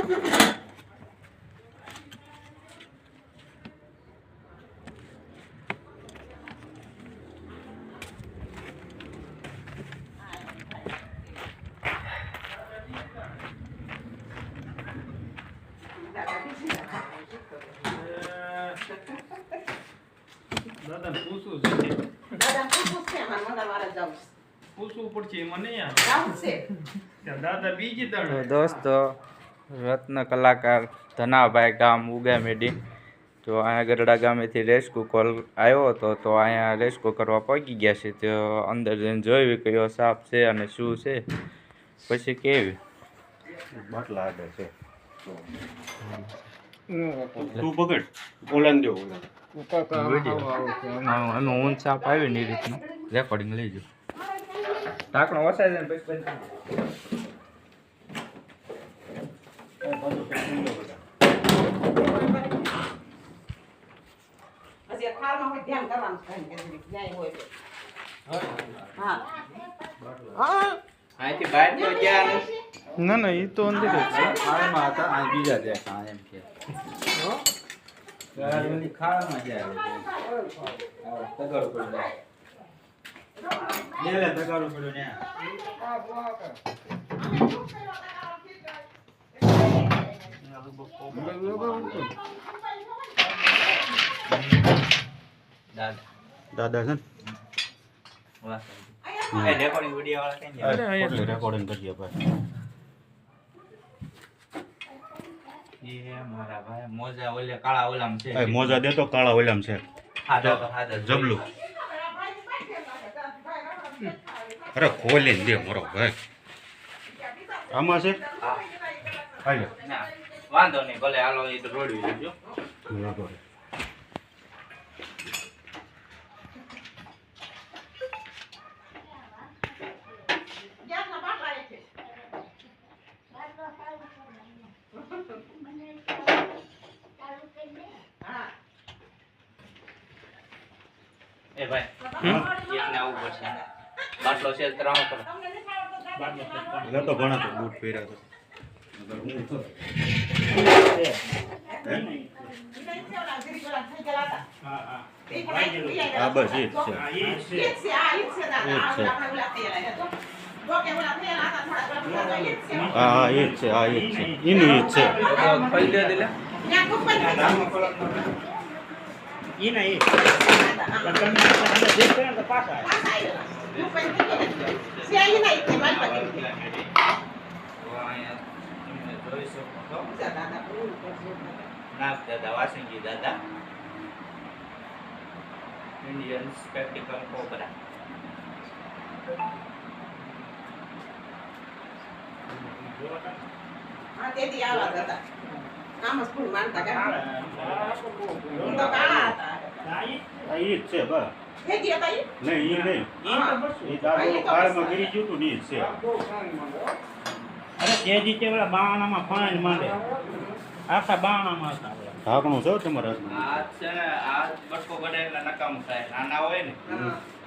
દાદા પૂછું છે પૂછવું પડશે મને દાદા બીજી તો તણ દોસ્તો રત્ન કલાકાર ધનાભાઈ ગામ ઉગામેડી તો અહીંયા ગરડા ગામેથી રેસ્ક્યુ કોલ આવ્યો હતો તો અહીંયા રેસ્ક્યુ કરવા પહોંચી ગયા છે તો અંદર જઈને જોયું કયો સાપ છે અને શું છે પછી કેવી બાટલા આગળ છે તું પકડ ઓલાન દો એનું ઊંચ સાપ આવ્યું ને એ રીતનું રેકોર્ડિંગ લઈ જાઓ ઢાંકણો વસાઈ જાય ને પછી અહીંથી બહાર તો ગયા ના ના એ તો અંદર જ છે ખાડામાં હતા આ બીજા જાય એમ કે ખાડામાં જાય તગારું પડ્યું લે તગારું પડ્યું ને દાદા છે વાહ એ રેકોર્ડિંગ વિડિયો વાળા કેમ અરે અહીંયા રેકોર્ડિંગ કરીએ ભાઈ એ મારા ભાઈ મોજા ઓલે કાળા ઓલામ છે મોજા દે તો કાળા ઓલામ છે હાદા જબલું અરે ખોલીને દે મારો ભાઈ આમાં છે હાલો ના વાંધો નહીં ભલે હાલો એ તો રોડવી દેજો બરાબર એ ભાઈ એકને આવું પડશે બાટલો છે તરાવો કરો એટલે તો ઘણા તો બૂટ પહેર્યા છે હા બસ એ જ છે હા એ જ છે હા એ જ છે એનું એ જ છે ખોલી દે દિલે નાગ દાદા વાસંગી દાદા ઇન્ડિયન સ્પેક્ટિકલ કોબરા હા તેથી આવા હતા આમ સ્કૂલ માનતા કે તો કાળા હતા હા એ જ છે બસ તેથી હતા ઈ નહીં એ નહીં એ દાદો કાળમાં ગીરી ગયું તું ને એ જ છે અરે તેજી તે ઓલા બાણામાં ફાઈન માંડે આખા બાણામાં હતા ઢાંકણું છે તમારા હાથમાં આ છે ને આ બટકો ગડે એટલે નકામું થાય નાના હોય ને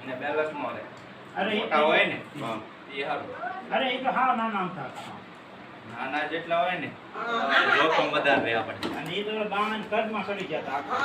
એને બેલેન્સમાં રહે અરે મોટા હોય ને હા એ સારું અરે એ તો હાવ નાના હતા નાના જેટલા હોય ને જોખમ વધારે રહે આપણે અને એ તો બાણા કદમાં ચડી જતા